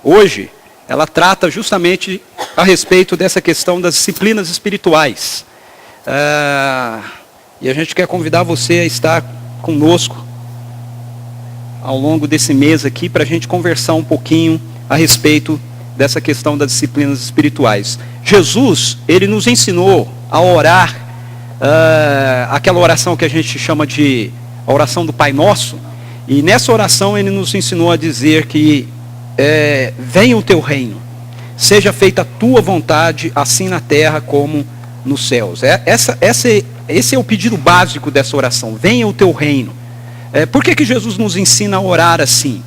hoje, ela trata justamente a respeito dessa questão das disciplinas espirituais. E a gente quer convidar você a estar conosco ao longo desse mês aqui para a gente conversar um pouquinho a respeito dessa questão das disciplinas espirituais. Jesus, ele nos ensinou a orar, aquela oração que a gente chama de a oração do Pai Nosso, e nessa oração ele nos ensinou a dizer que venha o teu reino, seja feita a tua vontade, assim na terra como nos céus. Esse é o pedido básico dessa oração, venha o teu reino. Por que Jesus nos ensina a orar assim?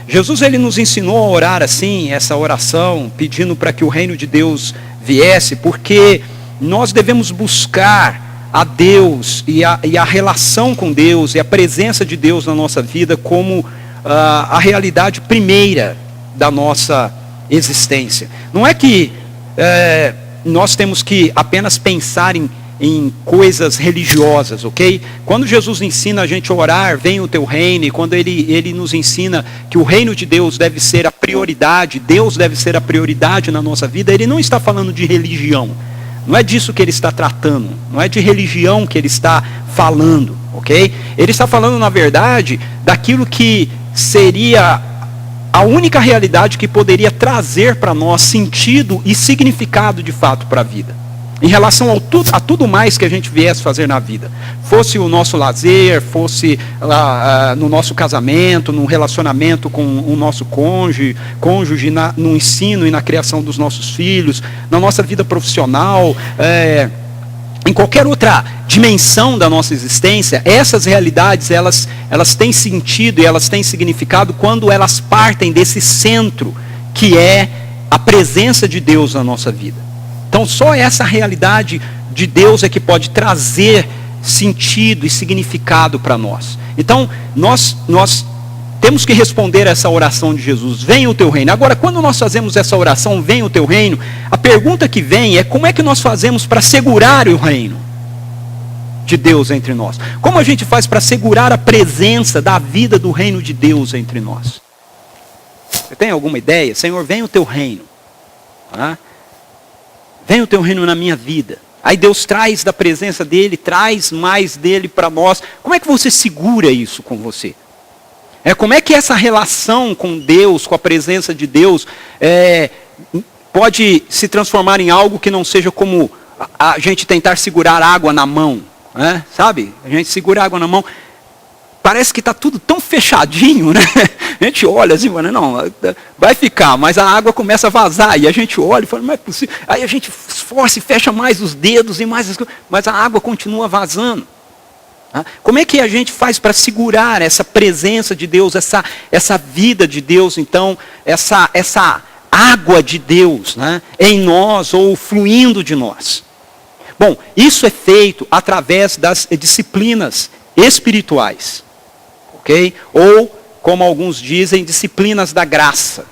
Jesus, ele nos ensinou a orar assim, essa oração, pedindo para que o reino de Deus viesse, porque nós devemos buscar a Deus e a relação com Deus e a presença de Deus na nossa vida como a realidade primeira da nossa existência. Não é que nós temos que apenas pensar em coisas religiosas, ok? Quando Jesus ensina a gente a orar, venha o teu reino, e quando ele nos ensina que o reino de Deus deve ser a prioridade, Deus deve ser a prioridade na nossa vida, ele não está falando de religião. Não é disso que ele está tratando, não é de religião que ele está falando, ok? Ele está falando, na verdade, daquilo que seria a única realidade que poderia trazer para nós sentido e significado de fato para a vida. Em relação a tudo mais que a gente viesse fazer na vida. Fosse o nosso lazer, fosse no nosso casamento, no relacionamento com o nosso cônjuge no ensino e na criação dos nossos filhos, na nossa vida profissional, em qualquer outra dimensão da nossa existência, essas realidades, elas têm sentido e elas têm significado quando elas partem desse centro que é a presença de Deus na nossa vida. Então só essa realidade de Deus é que pode trazer sentido e significado para nós. Então nós temos que responder essa oração de Jesus, venha o teu reino. Agora, quando nós fazemos essa oração, venha o teu reino, a pergunta que vem é como é que nós fazemos para segurar o reino de Deus entre nós? Como a gente faz para segurar a presença da vida do reino de Deus entre nós? Você tem alguma ideia? Senhor, venha o teu reino. Venha o teu reino na minha vida. Aí Deus traz da presença dele, traz mais dele para nós. Como é que você segura isso com você? Como é que essa relação com Deus, com a presença de Deus, pode se transformar em algo que não seja como a gente tentar segurar água na mão? Sabe? A gente segura água na mão. Parece que está tudo tão fechadinho, né? A gente olha assim, não, vai ficar, mas a água começa a vazar, e a gente olha e fala, não é possível. Aí a gente esforça e fecha mais os dedos, e mais as coisas, mas a água continua vazando. Como é que a gente faz para segurar essa presença de Deus, essa vida de Deus, então, essa água de Deus, né, em nós, ou fluindo de nós? Bom, isso é feito através das disciplinas espirituais. Okay? Ou, como alguns dizem, disciplinas da graça,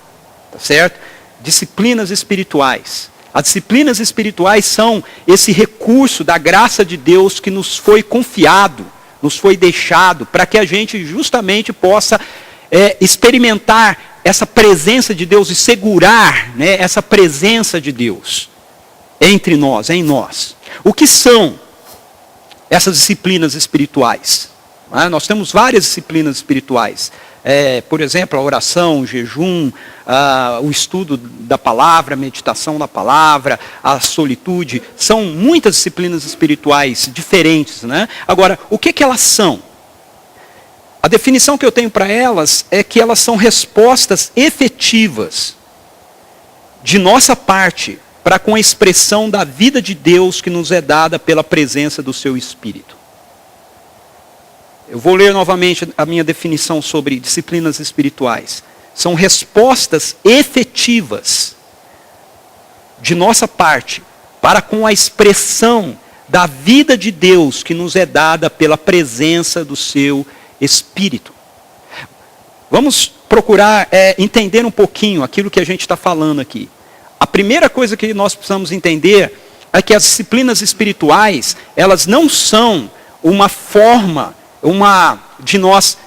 tá certo? Disciplinas espirituais. As disciplinas espirituais são esse recurso da graça de Deus que nos foi confiado, nos foi deixado, para que a gente justamente possa experimentar essa presença de Deus e segurar, né, essa presença de Deus entre nós, em nós. O que são essas disciplinas espirituais? Nós temos várias disciplinas espirituais. Por exemplo, a oração, o jejum, o estudo da palavra, a meditação da palavra, a solitude. São muitas disciplinas espirituais diferentes, né? Agora, o que elas são? A definição que eu tenho para elas é que elas são respostas efetivas de nossa parte para com a expressão da vida de Deus que nos é dada pela presença do seu Espírito. Eu vou ler novamente a minha definição sobre disciplinas espirituais. São respostas efetivas de nossa parte para com a expressão da vida de Deus que nos é dada pela presença do seu Espírito. Vamos procurar entender um pouquinho aquilo que a gente está falando aqui. A primeira coisa que nós precisamos entender é que as disciplinas espirituais, elas não são uma forma de nós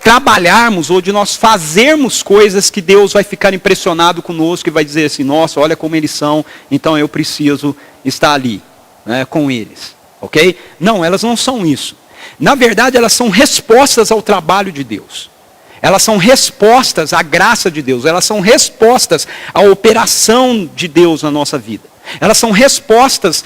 trabalharmos ou de nós fazermos coisas que Deus vai ficar impressionado conosco e vai dizer assim, nossa, olha como eles são, então eu preciso estar ali, né, com eles. Ok? Não, elas não são isso. Na verdade, elas são respostas ao trabalho de Deus. Elas são respostas à graça de Deus. Elas são respostas à operação de Deus na nossa vida. Elas são respostas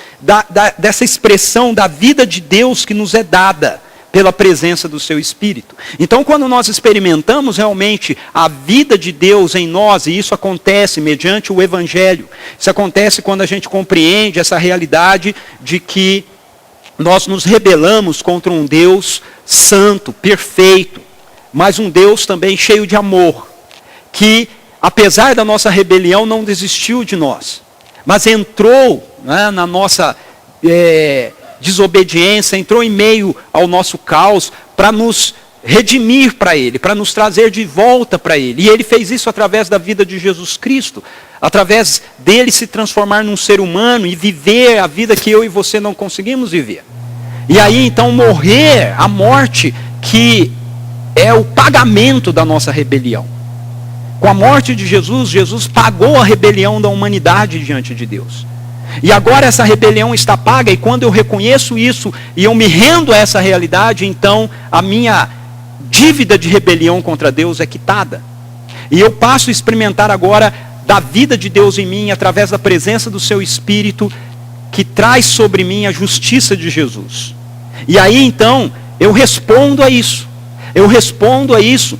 dessa expressão da vida de Deus que nos é dada pela presença do seu Espírito. Então, quando nós experimentamos realmente a vida de Deus em nós, e isso acontece mediante o Evangelho, isso acontece quando a gente compreende essa realidade de que nós nos rebelamos contra um Deus santo, perfeito, mas um Deus também cheio de amor, que apesar da nossa rebelião não desistiu de nós, mas entrou, né, na nossa desobediência, entrou em meio ao nosso caos para nos redimir para Ele, para nos trazer de volta para Ele. E Ele fez isso através da vida de Jesus Cristo, através dele se transformar num ser humano e viver a vida que eu e você não conseguimos viver. E aí então morrer, a morte que é o pagamento da nossa rebelião. Com a morte de Jesus, Jesus pagou a rebelião da humanidade diante de Deus. E agora essa rebelião está paga, e quando eu reconheço isso e eu me rendo a essa realidade, então a minha dívida de rebelião contra Deus é quitada. E eu passo a experimentar agora da vida de Deus em mim, através da presença do seu Espírito, que traz sobre mim a justiça de Jesus. E aí então, eu respondo a isso. Eu respondo a isso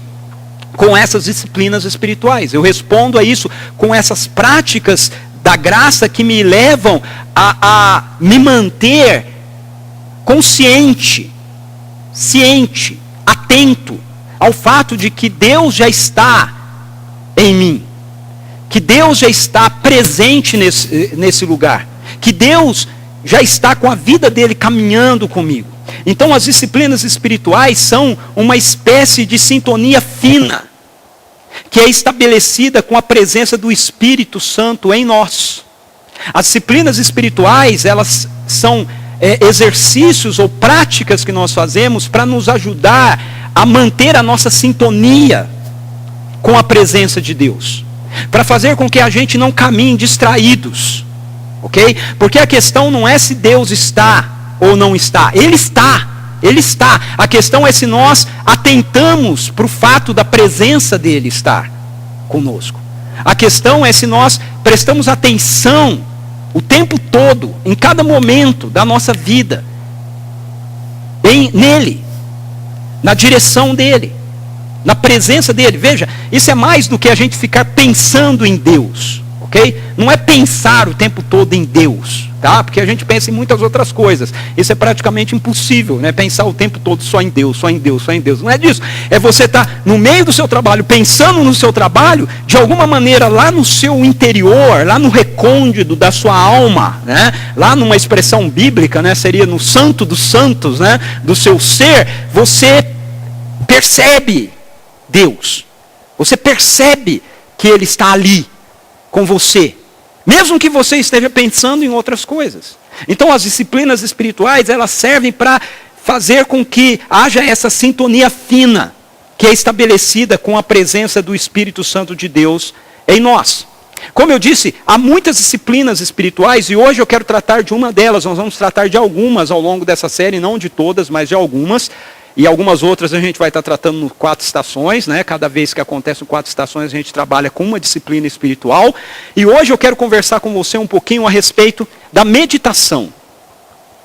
com essas disciplinas espirituais. Eu respondo a isso com essas práticas da graça que me levam a me manter consciente, ciente, atento ao fato de que Deus já está em mim. Que Deus já está presente nesse lugar. Que Deus já está com a vida dele caminhando comigo. Então as disciplinas espirituais são uma espécie de sintonia fina, que é estabelecida com a presença do Espírito Santo em nós. As disciplinas espirituais, elas são exercícios ou práticas que nós fazemos para nos ajudar a manter a nossa sintonia com a presença de Deus. Para fazer com que a gente não caminhe distraídos. Ok? Porque a questão não é se Deus está ou não está. Ele está. Ele está. A questão é se nós atentamos para o fato da presença dele estar conosco. A questão é se nós prestamos atenção o tempo todo, em cada momento da nossa vida, nele, na direção dele, na presença dele. Veja, isso é mais do que a gente ficar pensando em Deus. Okay? Não é pensar o tempo todo em Deus, tá? Porque a gente pensa em muitas outras coisas. Isso é praticamente impossível, né? Pensar o tempo todo só em Deus, só em Deus, só em Deus. Não é disso. É você estar no meio do seu trabalho, pensando no seu trabalho, de alguma maneira lá no seu interior, lá no recôndito da sua alma, né? Lá numa expressão bíblica, né? Seria no santo dos santos, né? Do seu ser, você percebe Deus. Você percebe que Ele está ali com você, mesmo que você esteja pensando em outras coisas. Então as disciplinas espirituais, elas servem para fazer com que haja essa sintonia fina, que é estabelecida com a presença do Espírito Santo de Deus em nós. Como eu disse, há muitas disciplinas espirituais, e hoje eu quero tratar de uma delas. Nós vamos tratar de algumas ao longo dessa série, não de todas, mas de algumas. E algumas outras a gente vai estar tratando no 4 estações, né? Cada vez que acontece 4 estações a gente trabalha com uma disciplina espiritual. E hoje eu quero conversar com você um pouquinho a respeito da meditação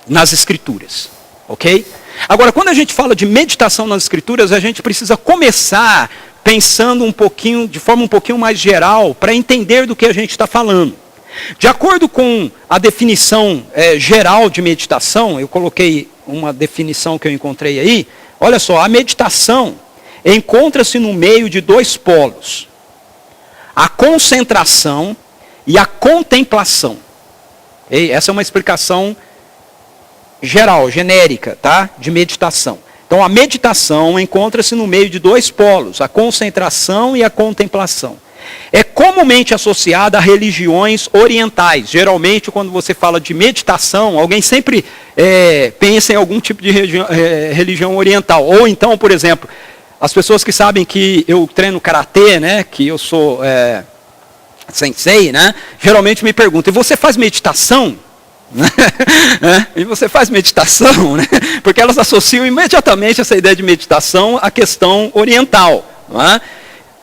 nas Escrituras. Ok? Agora, quando a gente fala de meditação nas Escrituras, a gente precisa começar pensando um pouquinho, de forma um pouquinho mais geral, para entender do que a gente está falando. De acordo com a definição geral de meditação, eu coloquei uma definição que eu encontrei aí. Olha só, a meditação encontra-se no meio de 2 polos: a concentração e a contemplação. Essa é uma explicação geral, genérica, tá? De meditação. Então a meditação encontra-se no meio de 2 polos: a concentração e a contemplação. é comumente associada a religiões orientais. Geralmente, quando você fala de meditação, alguém sempre pensa em algum tipo de religião oriental. Ou então, por exemplo, as pessoas que sabem que eu treino karatê, né, que eu sou sensei, né, geralmente me perguntam: e você faz meditação? E você faz meditação? Né? Porque elas associam imediatamente essa ideia de meditação à questão oriental. Não é?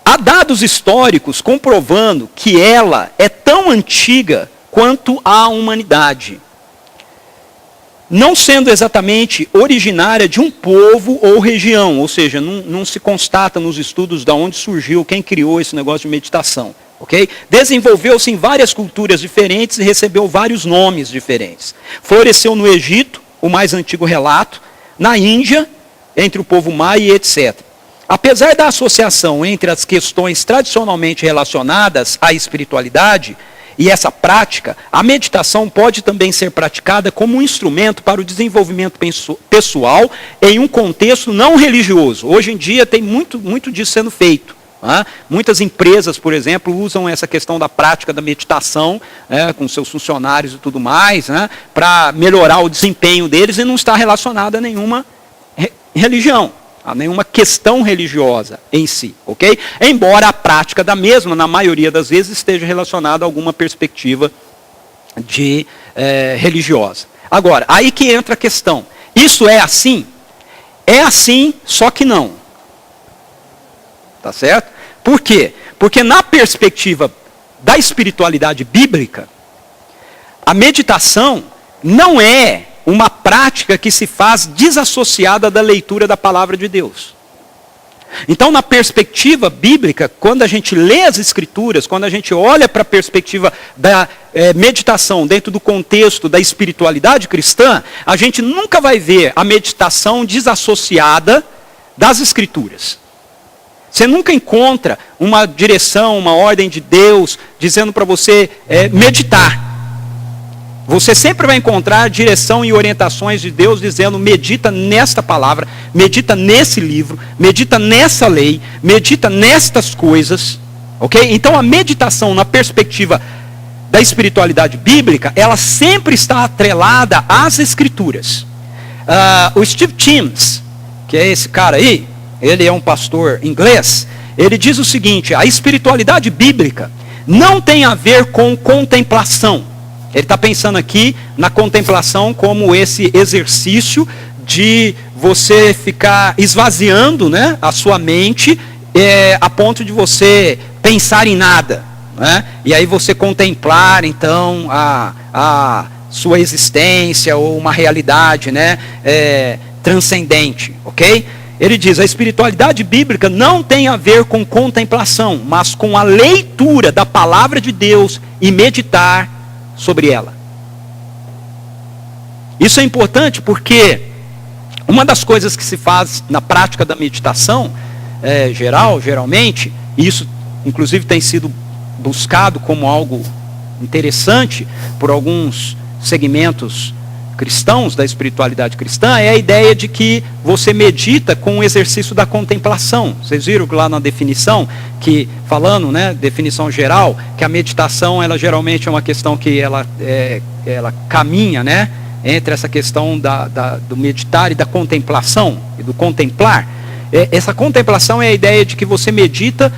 Há dados históricos comprovando que ela é tão antiga quanto a humanidade, não sendo exatamente originária de um povo ou região, ou seja, não se constata nos estudos de onde surgiu, quem criou esse negócio de meditação. Okay? Desenvolveu-se em várias culturas diferentes e recebeu vários nomes diferentes. Floresceu no Egito, o mais antigo relato, na Índia, entre o povo maia e etc. Apesar da associação entre as questões tradicionalmente relacionadas à espiritualidade e essa prática, a meditação pode também ser praticada como um instrumento para o desenvolvimento pessoal em um contexto não religioso. Hoje em dia tem muito disso sendo feito. Muitas empresas, por exemplo, usam essa questão da prática da meditação com seus funcionários e tudo mais, para melhorar o desempenho deles, e não está relacionada a nenhuma religião, a nenhuma questão religiosa em si, ok? Embora a prática da mesma, na maioria das vezes, esteja relacionada a alguma perspectiva religiosa. Agora, aí que entra a questão. Isso é assim? É assim, só que não. Tá certo? Por quê? Porque na perspectiva da espiritualidade bíblica, a meditação não é uma prática que se faz desassociada da leitura da palavra de Deus. Então, na perspectiva bíblica, quando a gente lê as Escrituras, quando a gente olha para a perspectiva da meditação dentro do contexto da espiritualidade cristã, a gente nunca vai ver a meditação desassociada das Escrituras. Você nunca encontra uma direção, uma ordem de Deus dizendo para você meditar. Você sempre vai encontrar direção e orientações de Deus dizendo: medita nesta palavra, medita nesse livro, medita nessa lei, medita nestas coisas. Ok? Então a meditação na perspectiva da espiritualidade bíblica, ela sempre está atrelada às Escrituras. O Steve Timms, que é esse cara aí, ele é um pastor inglês, ele diz o seguinte: a espiritualidade bíblica não tem a ver com contemplação. Ele está pensando aqui na contemplação como esse exercício de você ficar esvaziando, né, a sua mente a ponto de você pensar em nada. Né? E aí você contemplar então a sua existência ou uma realidade, né, transcendente. Ok? Ele diz: a espiritualidade bíblica não tem a ver com contemplação, mas com a leitura da palavra de Deus e meditar sobre ela. Isso é importante porque uma das coisas que se faz na prática da meditação geralmente, e isso inclusive tem sido buscado como algo interessante por alguns segmentos cristãos da espiritualidade cristã, é a ideia de que você medita com o exercício da contemplação. Vocês viram lá na definição, que falando, né, definição geral, que a meditação, ela geralmente é uma questão que ela caminha, né, entre essa questão do meditar e da contemplação, e do contemplar. Essa contemplação é a ideia de que você medita,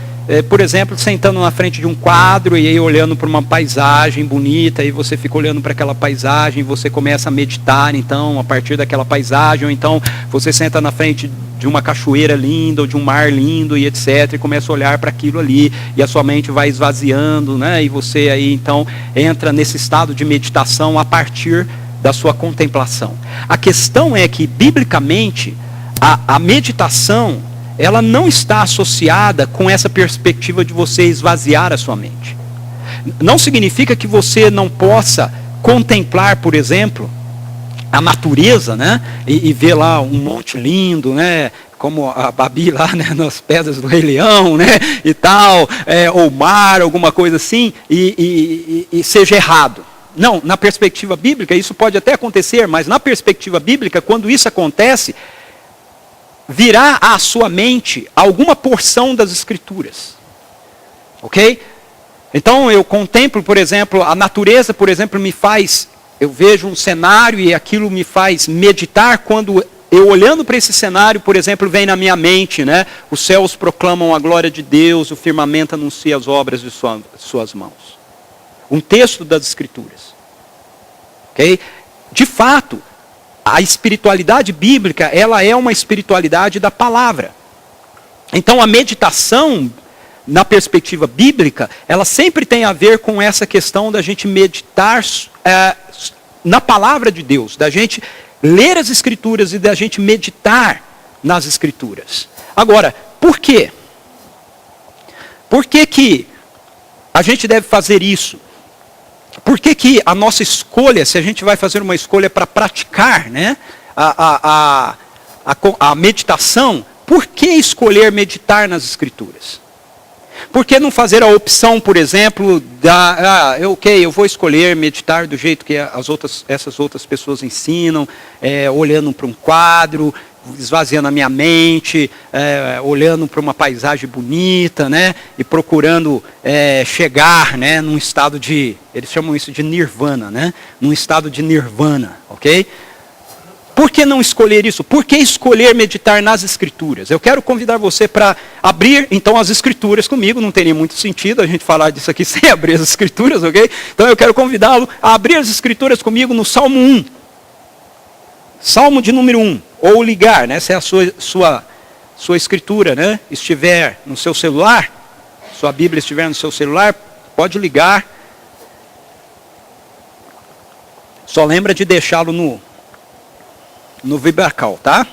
por exemplo, sentando na frente de um quadro e aí olhando para uma paisagem bonita, e você fica olhando para aquela paisagem e você começa a meditar, então, a partir daquela paisagem, ou então você senta na frente de uma cachoeira linda, ou de um mar lindo, e etc, e começa a olhar para aquilo ali, e a sua mente vai esvaziando, né, e você aí, então, entra nesse estado de meditação a partir da sua contemplação. A questão é que, biblicamente, a meditação, ela não está associada com essa perspectiva de você esvaziar a sua mente. Não significa que você não possa contemplar, por exemplo, a natureza, né? E ver lá um monte lindo, né? Como a Babi lá, né? Nas pedras do Rei Leão, né? E tal, ou mar, alguma coisa assim, e seja errado. Não, na perspectiva bíblica isso pode até acontecer, mas na perspectiva bíblica, quando isso acontece, virá à sua mente alguma porção das Escrituras. Ok? Então eu contemplo, por exemplo, a natureza, por exemplo, eu vejo um cenário e aquilo me faz meditar quando eu olhando para esse cenário, por exemplo, vem na minha mente, né? Os céus proclamam a glória de Deus, o firmamento anuncia as obras de suas mãos. Um texto das Escrituras. Ok? De fato, a espiritualidade bíblica, ela é uma espiritualidade da palavra. Então a meditação, na perspectiva bíblica, ela sempre tem a ver com essa questão da gente meditar na palavra de Deus, da gente ler as Escrituras e da gente meditar nas Escrituras. Agora, por quê? Por que a gente deve fazer isso? Por que a nossa escolha, se a gente vai fazer uma escolha para praticar, né, a meditação, por que escolher meditar nas Escrituras? Por que não fazer a opção, por exemplo, eu vou escolher meditar do jeito que essas outras pessoas ensinam, olhando para um quadro, esvaziando a minha mente, olhando para uma paisagem bonita, né, e procurando chegar, né, num estado de, eles chamam isso de nirvana, né, num estado de nirvana, ok? Por que não escolher isso? Por que escolher meditar nas Escrituras? Eu quero convidar você para abrir, então, as Escrituras comigo. Não teria muito sentido a gente falar disso aqui sem abrir as Escrituras, ok? Então eu quero convidá-lo a abrir as Escrituras comigo no Salmo 1. Salmo de número 1. Ou ligar, né? Se a sua Escritura, né, estiver no seu celular, sua Bíblia estiver no seu celular, pode ligar. Só lembra de deixá-lo no vibracal, tá?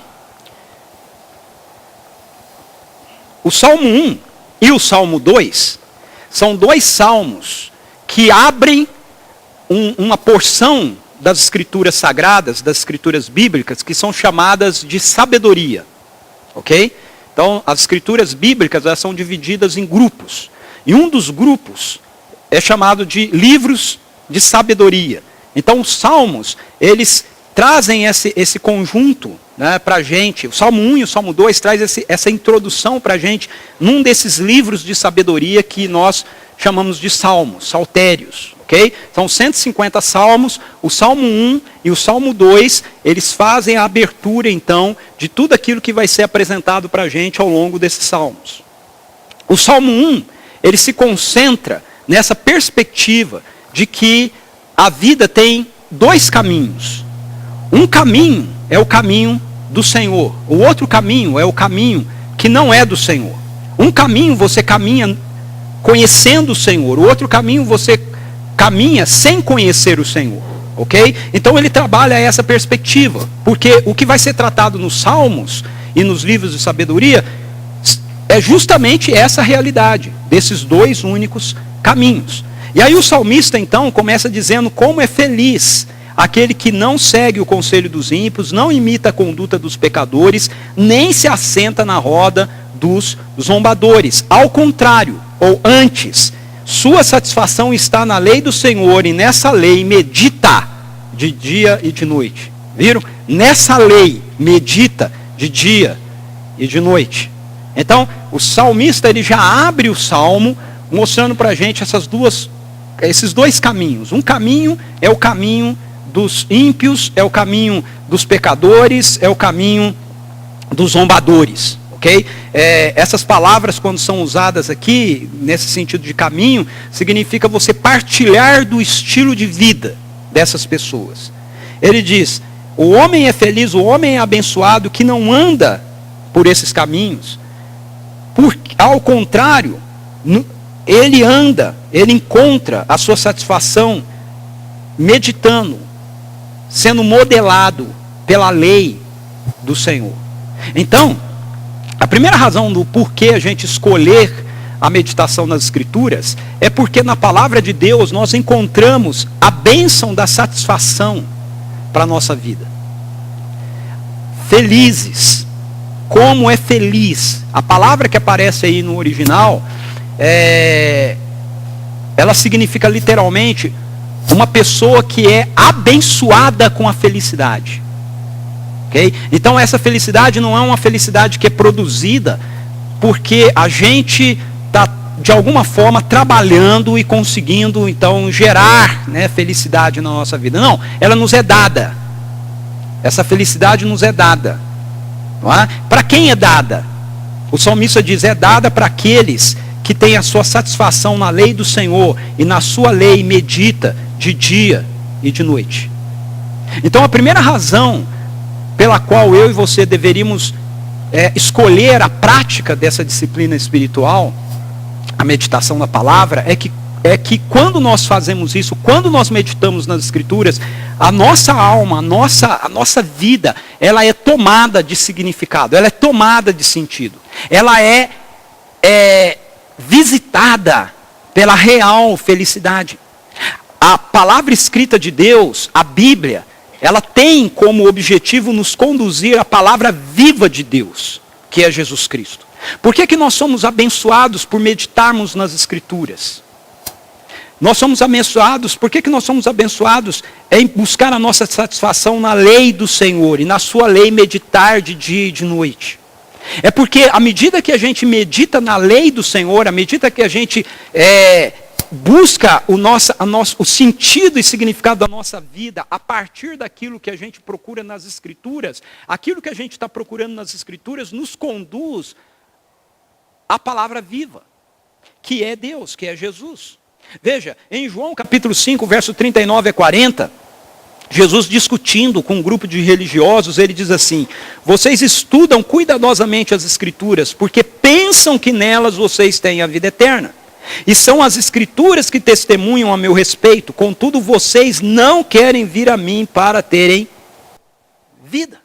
O Salmo 1 e o Salmo 2 são dois salmos que abrem uma porção das Escrituras sagradas, das Escrituras bíblicas, que são chamadas de sabedoria, ok? Então, as Escrituras bíblicas, elas são divididas em grupos, e um dos grupos é chamado de livros de sabedoria. Então, os salmos, eles trazem esse conjunto, né, para a gente. O Salmo 1 e o Salmo 2 traz essa introdução para a gente num desses livros de sabedoria que nós chamamos de salmos, saltérios. Okay? São 150 salmos. O Salmo 1 e o Salmo 2, eles fazem a abertura, então, de tudo aquilo que vai ser apresentado para a gente ao longo desses salmos. O Salmo 1, ele se concentra nessa perspectiva de que a vida tem dois caminhos. Um caminho é o caminho do Senhor. O outro caminho é o caminho que não é do Senhor. Um caminho você caminha conhecendo o Senhor. O outro caminho você caminha sem conhecer o Senhor. Ok? Então ele trabalha essa perspectiva. Porque o que vai ser tratado nos Salmos e nos livros de sabedoria é justamente essa realidade. Desses dois únicos caminhos. E aí o salmista então começa dizendo como é feliz aquele que não segue o conselho dos ímpios, não imita a conduta dos pecadores, nem se assenta na roda dos zombadores. Ao contrário, ou antes, sua satisfação está na lei do Senhor, e nessa lei medita de dia e de noite. Viram? Nessa lei medita de dia e de noite. Então, o salmista ele já abre o salmo mostrando para a gente esses dois caminhos. Um caminho é o caminho dos ímpios, é o caminho dos pecadores, é o caminho dos zombadores, ok? Essas palavras, quando são usadas aqui, nesse sentido de caminho, significa você partilhar do estilo de vida dessas pessoas. Ele diz, o homem é feliz, o homem é abençoado que não anda por esses caminhos, porque, ao contrário, ele anda, ele encontra a sua satisfação meditando, sendo modelado pela lei do Senhor. Então, a primeira razão do porquê a gente escolher a meditação nas Escrituras é porque na palavra de Deus nós encontramos a bênção da satisfação para a nossa vida. Felizes. Como é feliz. A palavra que aparece aí no original, ela significa literalmente uma pessoa que é abençoada com a felicidade. Okay? Então essa felicidade não é uma felicidade que é produzida porque a gente está de alguma forma, trabalhando e conseguindo, então, gerar, né, felicidade na nossa vida. Não, ela nos é dada. Essa felicidade nos é dada. Não é? Para quem é dada? O salmista diz, é dada para aqueles que têm a sua satisfação na lei do Senhor, e na sua lei medita de dia e de noite. Então, a primeira razão pela qual eu e você deveríamos escolher a prática dessa disciplina espiritual, a meditação na palavra, é que quando nós fazemos isso, quando nós meditamos nas Escrituras, a nossa alma, a nossa vida, ela é tomada de significado, ela é tomada de sentido, ela é visitada pela real felicidade. A palavra escrita de Deus, a Bíblia, ela tem como objetivo nos conduzir à palavra viva de Deus, que é Jesus Cristo. Por que nós somos abençoados por meditarmos nas Escrituras? Nós somos abençoados, por que nós somos abençoados? É em buscar a nossa satisfação na lei do Senhor, e na sua lei meditar de dia e de noite. É porque à medida que a gente medita na lei do Senhor, à medida que a gente busca o sentido e significado da nossa vida a partir daquilo que a gente procura nas Escrituras, aquilo que a gente está procurando nas Escrituras nos conduz à palavra viva, que é Deus, que é Jesus. Veja, em João capítulo 5, verso 39 a 40, Jesus discutindo com um grupo de religiosos, ele diz assim: vocês estudam cuidadosamente as Escrituras, porque pensam que nelas vocês têm a vida eterna. E são as Escrituras que testemunham a meu respeito, contudo vocês não querem vir a mim para terem vida.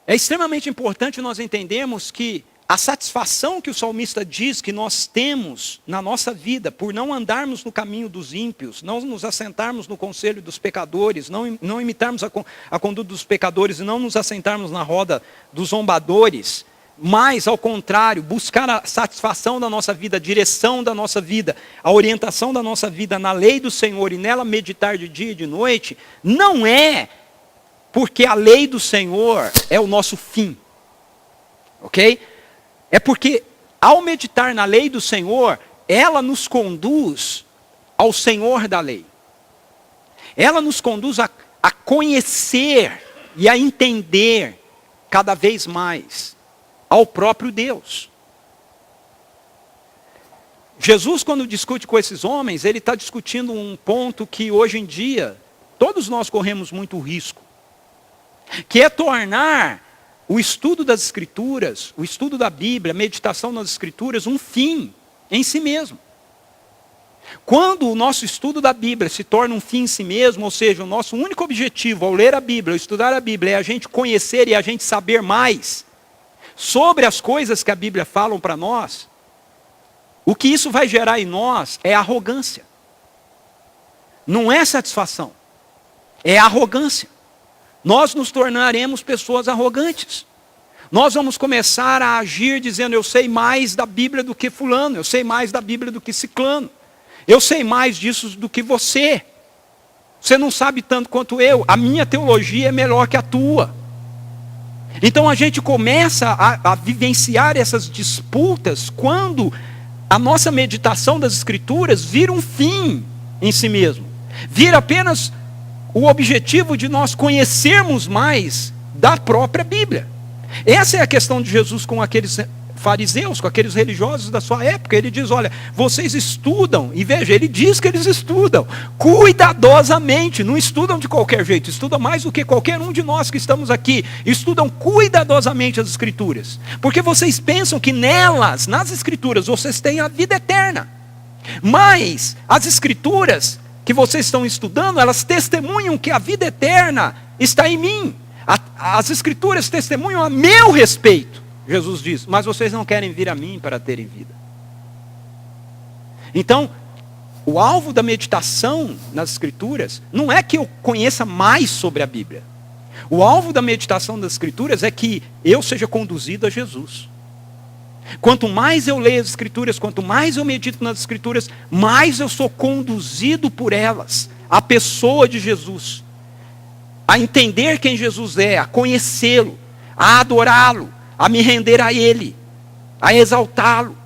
É extremamente importante nós entendermos que a satisfação que o salmista diz que nós temos na nossa vida, por não andarmos no caminho dos ímpios, não nos assentarmos no conselho dos pecadores, não imitarmos a conduta dos pecadores e não nos assentarmos na roda dos zombadores, mas, ao contrário, buscar a satisfação da nossa vida, a direção da nossa vida, a orientação da nossa vida na lei do Senhor e nela meditar de dia e de noite, não é porque a lei do Senhor é o nosso fim, ok? É porque, ao meditar na lei do Senhor, ela nos conduz ao Senhor da lei. Ela nos conduz a conhecer e a entender cada vez mais ao próprio Deus. Jesus, quando discute com esses homens, ele está discutindo um ponto que hoje em dia, todos nós corremos muito risco, que é tornar o estudo das Escrituras, o estudo da Bíblia, a meditação nas Escrituras, um fim em si mesmo. Quando o nosso estudo da Bíblia se torna um fim em si mesmo, ou seja, o nosso único objetivo ao ler a Bíblia, ao estudar a Bíblia, é a gente conhecer e a gente saber mais sobre as coisas que a Bíblia fala para nós, o que isso vai gerar em nós é arrogância. Não é satisfação, é arrogância. Nós nos tornaremos pessoas arrogantes. Nós vamos começar a agir dizendo, eu sei mais da Bíblia do que fulano, eu sei mais da Bíblia do que ciclano, eu sei mais disso do que você. Você não sabe tanto quanto eu, a minha teologia é melhor que a tua. Então a gente começa a vivenciar essas disputas quando a nossa meditação das Escrituras vira um fim em si mesmo. Vira apenas o objetivo de nós conhecermos mais da própria Bíblia. Essa é a questão de Jesus com aqueles fariseus, com aqueles religiosos da sua época. Ele diz, olha, vocês estudam, e veja, ele diz que eles estudam cuidadosamente, não estudam de qualquer jeito, estudam mais do que qualquer um de nós que estamos aqui, estudam cuidadosamente as Escrituras, porque vocês pensam que nelas, nas Escrituras, vocês têm a vida eterna, mas as Escrituras que vocês estão estudando, elas testemunham que a vida eterna está em mim, as Escrituras testemunham a meu respeito. Jesus diz, mas vocês não querem vir a mim para terem vida. Então, o alvo da meditação nas Escrituras não é que eu conheça mais sobre a Bíblia. O alvo da meditação das Escrituras é que eu seja conduzido a Jesus. Quanto mais eu leio as Escrituras, quanto mais eu medito nas Escrituras, mais eu sou conduzido por elas, à pessoa de Jesus, a entender quem Jesus é, a conhecê-lo, a adorá-lo, a me render a Ele, a exaltá-lo,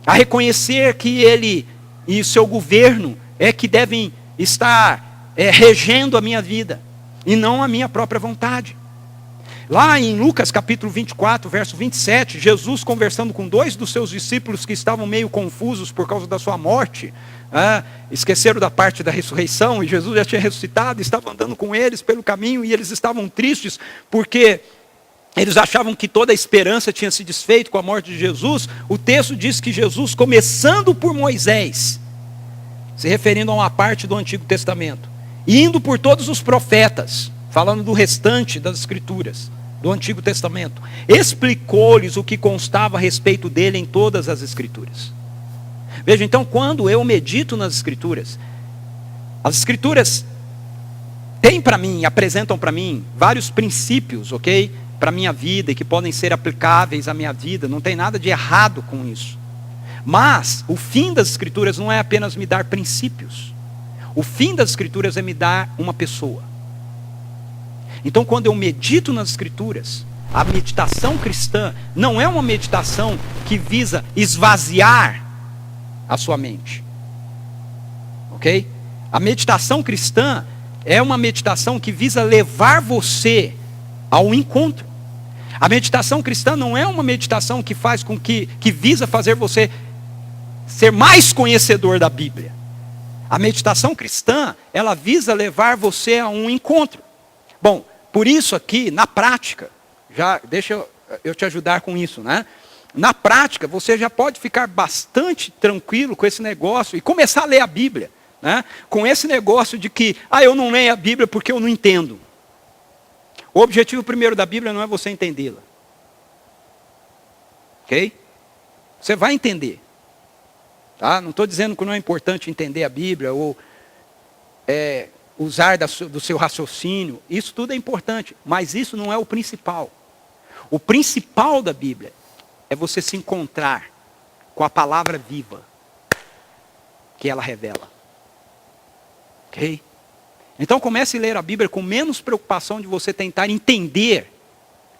a reconhecer que Ele e o seu governo é que devem estar regendo a minha vida, e não a minha própria vontade. Lá em Lucas capítulo 24, verso 27, Jesus conversando com 2 dos seus discípulos que estavam meio confusos por causa da sua morte, esqueceram da parte da ressurreição, e Jesus já tinha ressuscitado, estava andando com eles pelo caminho, e eles estavam tristes, porque eles achavam que toda a esperança tinha se desfeito com a morte de Jesus. O texto diz que Jesus, começando por Moisés, se referindo a uma parte do Antigo Testamento, e indo por todos os profetas, falando do restante das Escrituras, do Antigo Testamento, explicou-lhes o que constava a respeito dele em todas as Escrituras. Veja, então, quando eu medito nas Escrituras, as Escrituras têm para mim, apresentam para mim, vários princípios, ok? Para a minha vida, e que podem ser aplicáveis à minha vida, não tem nada de errado com isso. Mas, o fim das Escrituras não é apenas me dar princípios. O fim das Escrituras é me dar uma pessoa. Então, quando eu medito nas Escrituras, a meditação cristã não é uma meditação que visa esvaziar a sua mente. Ok? A meditação cristã é uma meditação que visa levar você ao encontro. A meditação cristã não é uma meditação que faz com que visa fazer você ser mais conhecedor da Bíblia. A meditação cristã, ela visa levar você a um encontro. Bom, por isso aqui, na prática, deixa eu te ajudar com isso, né? Na prática, você já pode ficar bastante tranquilo com esse negócio e começar a ler a Bíblia, né? Com esse negócio de que, eu não leio a Bíblia porque eu não entendo. O objetivo primeiro da Bíblia não é você entendê-la. Ok? Você vai entender. Tá? Não estou dizendo que não é importante entender a Bíblia ou usar do seu raciocínio. Isso tudo é importante, mas isso não é o principal. O principal da Bíblia é você se encontrar com a palavra viva que ela revela. Ok? Então comece a ler a Bíblia com menos preocupação de você tentar entender,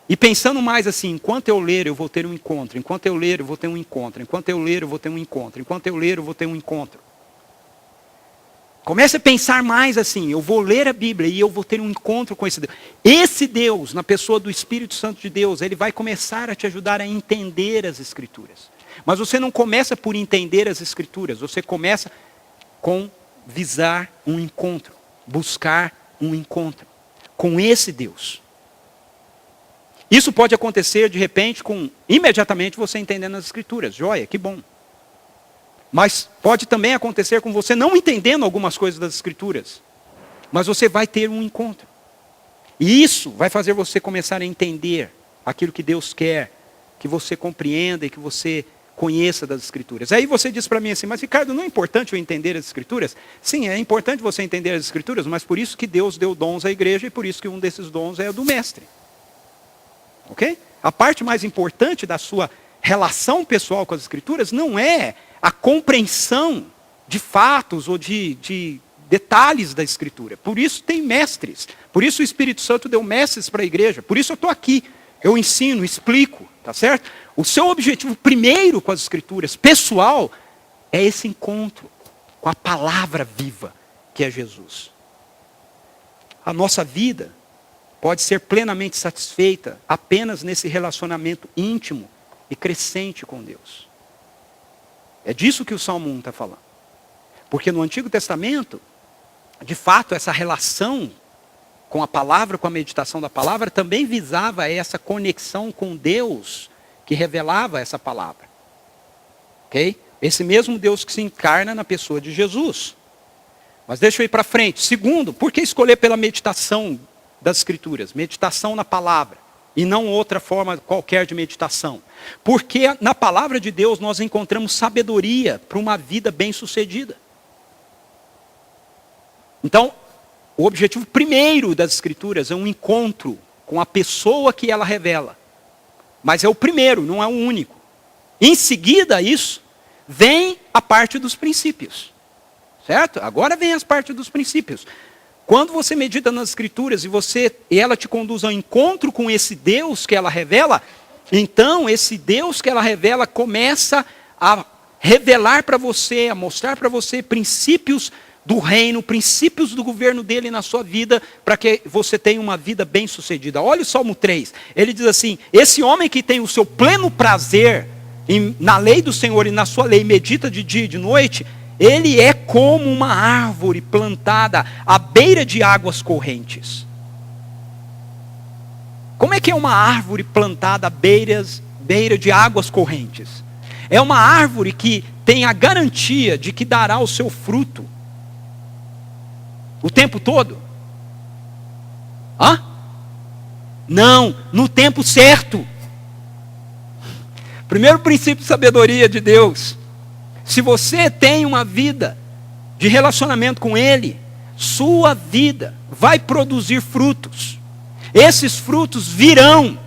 e pensando mais assim: enquanto eu ler eu vou ter um encontro, enquanto eu ler eu vou ter um encontro, enquanto eu ler eu vou ter um encontro, enquanto eu ler eu vou ter um encontro. Comece a pensar mais assim: eu vou ler a Bíblia e eu vou ter um encontro com esse Deus. Esse Deus, na pessoa do Espírito Santo de Deus, ele vai começar a te ajudar a entender as Escrituras. Mas você não começa por entender as Escrituras, você começa com visar um encontro, buscar um encontro com esse Deus. Isso pode acontecer de repente com imediatamente você entendendo as Escrituras. Joia, que bom. Mas pode também acontecer com você não entendendo algumas coisas das Escrituras. Mas você vai ter um encontro. E isso vai fazer você começar a entender aquilo que Deus quer que você compreenda e que você conheça das Escrituras. Aí você diz para mim assim: mas Ricardo, não é importante eu entender as Escrituras? Sim, é importante você entender as Escrituras, mas por isso que Deus deu dons à igreja, e por isso que um desses dons é o do mestre. Ok? A parte mais importante da sua relação pessoal com as Escrituras não é a compreensão de fatos ou de detalhes da Escritura. Por isso tem mestres. Por isso o Espírito Santo deu mestres para a igreja. Por isso eu estou aqui. Eu ensino, explico. Tá certo? O seu objetivo primeiro com as Escrituras, pessoal, é esse encontro com a palavra viva, que é Jesus. A nossa vida pode ser plenamente satisfeita apenas nesse relacionamento íntimo e crescente com Deus. É disso que o Salmo 1 está falando. Porque no Antigo Testamento, de fato, essa relação com a palavra, com a meditação da palavra, também visava essa conexão com Deus que revelava essa palavra. Ok? Esse mesmo Deus que se encarna na pessoa de Jesus. Mas deixa eu ir para frente. Segundo, por que escolher pela meditação das Escrituras? Meditação na palavra. E não outra forma qualquer de meditação. Porque na palavra de Deus nós encontramos sabedoria para uma vida bem-sucedida. Então, o objetivo primeiro das Escrituras é um encontro com a pessoa que ela revela. Mas é o primeiro, não é o único. Em seguida a isso, vem a parte dos princípios. Certo? Agora vem as partes dos princípios. Quando você medita nas Escrituras e ela te conduz ao encontro com esse Deus que ela revela, Então, esse Deus que ela revela começa a revelar para você, a mostrar para você princípios do reino, princípios do governo dele na sua vida, para que você tenha uma vida bem-sucedida. Olha o Salmo 3, ele diz assim: esse homem que tem o seu pleno prazer na lei do Senhor e na sua lei, medita de dia e de noite, ele é como uma árvore plantada à beira de águas correntes. Como é que é uma árvore plantada à beira de águas correntes? É uma árvore que tem a garantia de que dará o seu fruto o tempo todo? Hã? Não, no tempo certo. Primeiro princípio de sabedoria de Deus: se você tem uma vida de relacionamento com Ele, sua vida vai produzir frutos. Esses frutos virão,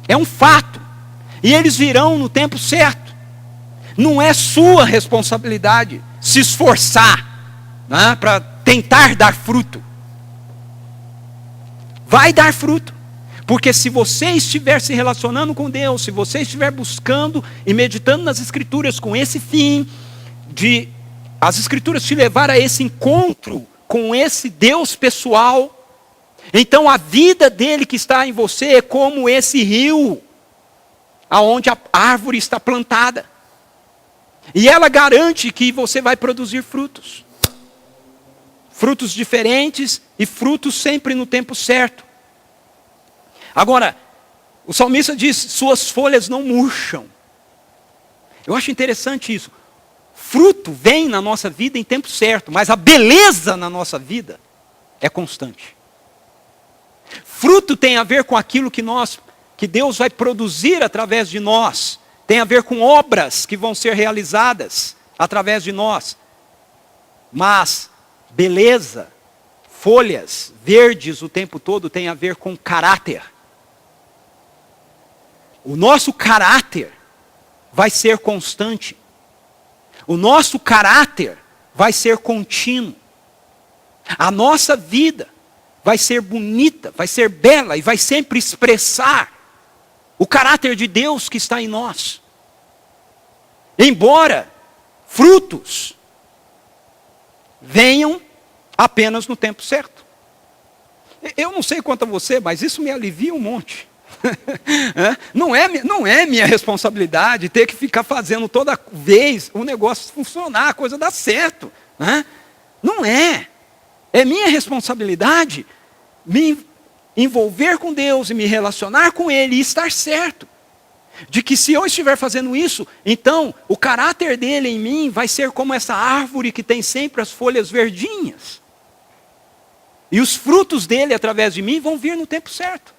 é um fato, e eles virão no tempo certo. Não é sua responsabilidade se esforçar, né, para tentar dar fruto. Vai dar fruto, porque se você estiver se relacionando com Deus, se você estiver buscando e meditando nas Escrituras com esse fim, de as Escrituras te levar a esse encontro com esse Deus pessoal, então a vida dele que está em você é como esse rio, aonde a árvore está plantada. E ela garante que você vai produzir frutos. Frutos diferentes e frutos sempre no tempo certo. Agora, o salmista diz: suas folhas não murcham. Eu acho interessante isso. Fruto vem na nossa vida em tempo certo, mas a beleza na nossa vida é constante. Fruto tem a ver com aquilo que Deus vai produzir através de nós. Tem a ver com obras que vão ser realizadas através de nós. Mas beleza, folhas verdes o tempo todo tem a ver com caráter. O nosso caráter vai ser constante. O nosso caráter vai ser contínuo. A nossa vida vai ser bonita, vai ser bela e vai sempre expressar o caráter de Deus que está em nós. Embora frutos venham apenas no tempo certo. Eu não sei quanto a você, mas isso me alivia um monte. Não é minha responsabilidade ter que ficar fazendo toda vez o negócio funcionar, a coisa dar certo. Não é. É minha responsabilidade me envolver com Deus e me relacionar com Ele e estar certo de que se eu estiver fazendo isso, então o caráter dele em mim vai ser como essa árvore que tem sempre as folhas verdinhas. E os frutos dele através de mim vão vir no tempo certo.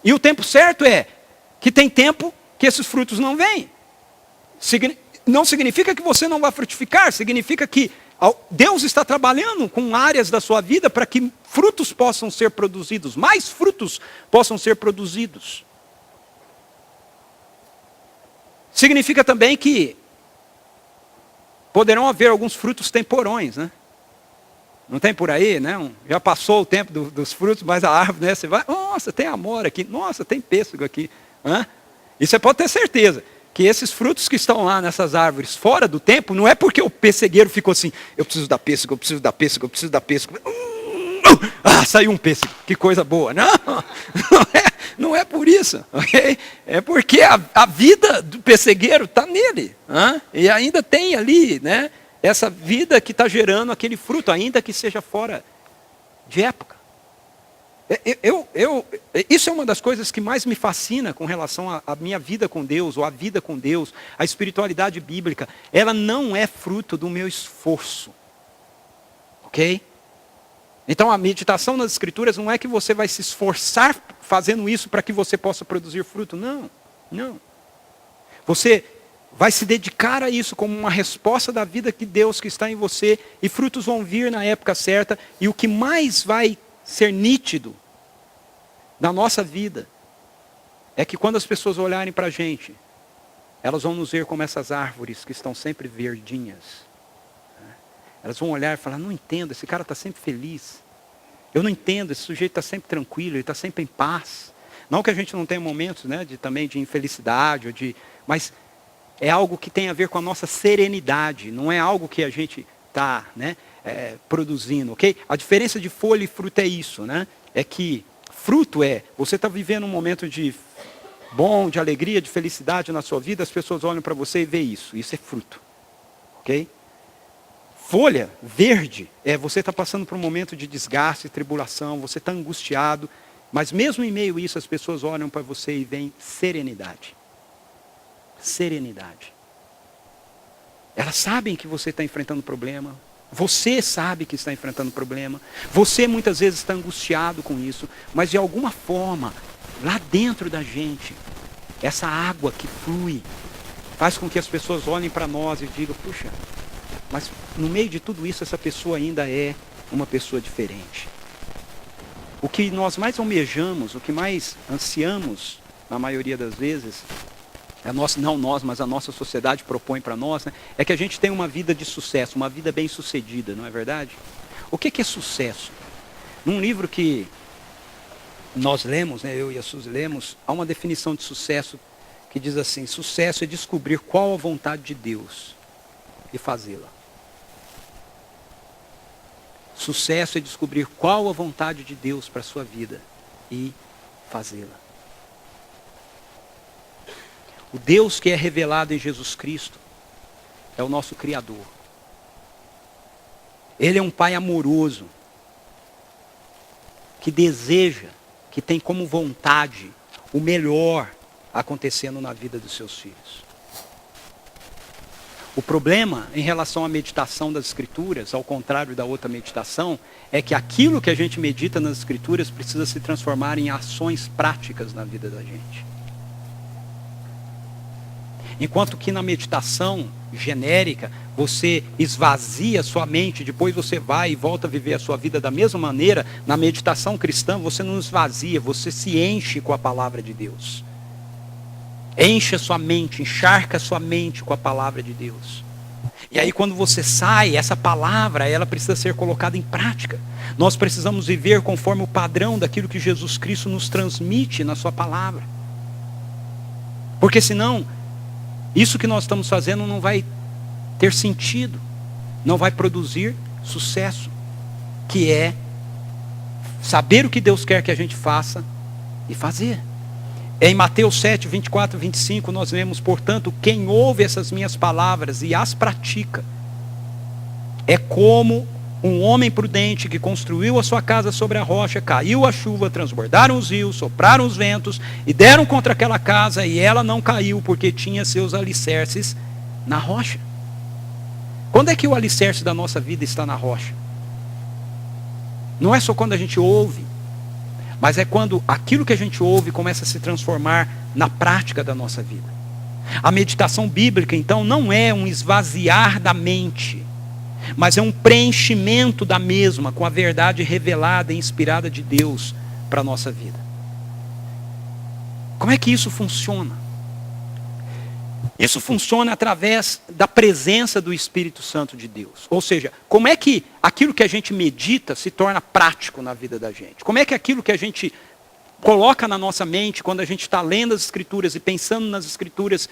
E o tempo certo é que tem tempo que esses frutos não vêm. Não significa que você não vai frutificar, significa que Deus está trabalhando com áreas da sua vida para que frutos possam ser produzidos, mais frutos possam ser produzidos. Significa também que poderão haver alguns frutos temporões, né? Não tem por aí, né? Já passou o tempo dos frutos, mas a árvore, né? Você vai, nossa, tem amora aqui, nossa, tem pêssego aqui. E você pode ter certeza que esses frutos que estão lá nessas árvores fora do tempo, não é porque o pessegueiro ficou assim: eu preciso dar pêssego, eu preciso dar pêssego, eu preciso dar pêssego. Saiu um pêssego, que coisa boa. Não é por isso, ok? É porque a vida do pessegueiro está nele. E ainda tem ali, né, essa vida que está gerando aquele fruto, ainda que seja fora de época. Isso é uma das coisas que mais me fascina com relação à minha vida com Deus, ou à vida com Deus, a espiritualidade bíblica. Ela não é fruto do meu esforço. Ok? Então a meditação nas Escrituras não é que você vai se esforçar fazendo isso para que você possa produzir fruto. Não, não. Você vai se dedicar a isso como uma resposta da vida de Deus que está em você, e frutos vão vir na época certa, e o que mais vai ser nítido na nossa vida é que quando as pessoas olharem para a gente, elas vão nos ver como essas árvores que estão sempre verdinhas. Elas vão olhar e falar: não entendo, esse cara está sempre feliz. Eu não entendo, esse sujeito está sempre tranquilo, ele está sempre em paz. Não que a gente não tenha momentos, né, também de infelicidade, mas é algo que tem a ver com a nossa serenidade. Não é algo que a gente está, né, produzindo, ok? A diferença de folha e fruto é isso, né? É que fruto você está vivendo um momento de bom, de alegria, de felicidade na sua vida, as pessoas olham para você e veem isso. Isso é fruto, ok? Folha verde você está passando por um momento de desgaste, tribulação, você está angustiado, mas mesmo em meio a isso as pessoas olham para você e veem serenidade. Serenidade. Elas sabem que você está enfrentando problema, você sabe que está enfrentando problema, você muitas vezes está angustiado com isso, mas de alguma forma, lá dentro da gente, essa água que flui, faz com que as pessoas olhem para nós e digam, puxa, mas no meio de tudo isso, essa pessoa ainda é uma pessoa diferente. O que nós mais almejamos, o que mais ansiamos, na maioria das vezes, não nós, mas a nossa sociedade propõe para nós, né, é que a gente tenha uma vida de sucesso, uma vida bem sucedida, não é verdade? O que é sucesso? Num livro que nós lemos, né, eu e a Suzy lemos, há uma definição de sucesso que diz assim, sucesso é descobrir qual a vontade de Deus e fazê-la. Sucesso é descobrir qual a vontade de Deus para a sua vida e fazê-la. O Deus que é revelado em Jesus Cristo é o nosso Criador. Ele é um Pai amoroso, que deseja, que tem como vontade o melhor acontecendo na vida dos seus filhos. O problema em relação à meditação das Escrituras, ao contrário da outra meditação, é que aquilo que a gente medita nas Escrituras precisa se transformar em ações práticas na vida da gente. Enquanto que na meditação genérica, você esvazia sua mente, depois você vai e volta a viver a sua vida da mesma maneira, na meditação cristã você não esvazia, você se enche com a palavra de Deus. Enche a sua mente, encharca a sua mente com a palavra de Deus. E aí quando você sai, essa palavra, ela precisa ser colocada em prática. Nós precisamos viver conforme o padrão daquilo que Jesus Cristo nos transmite na sua palavra. Porque senão, isso que nós estamos fazendo não vai ter sentido, não vai produzir sucesso, que é saber o que Deus quer que a gente faça e fazer. Em Mateus 7, 24 e 25, nós vemos, portanto, quem ouve essas minhas palavras e as pratica, é como um homem prudente que construiu a sua casa sobre a rocha, caiu a chuva, transbordaram os rios, sopraram os ventos e deram contra aquela casa e ela não caiu porque tinha seus alicerces na rocha. Quando é que o alicerce da nossa vida está na rocha? Não é só quando a gente ouve, mas é quando aquilo que a gente ouve começa a se transformar na prática da nossa vida. A meditação bíblica, então, não é um esvaziar da mente, mas é um preenchimento da mesma com a verdade revelada e inspirada de Deus para a nossa vida. Como é que isso funciona? Isso funciona através da presença do Espírito Santo de Deus. Ou seja, como é que aquilo que a gente medita se torna prático na vida da gente? Como é que aquilo que a gente coloca na nossa mente, quando a gente está lendo as Escrituras e pensando nas Escrituras,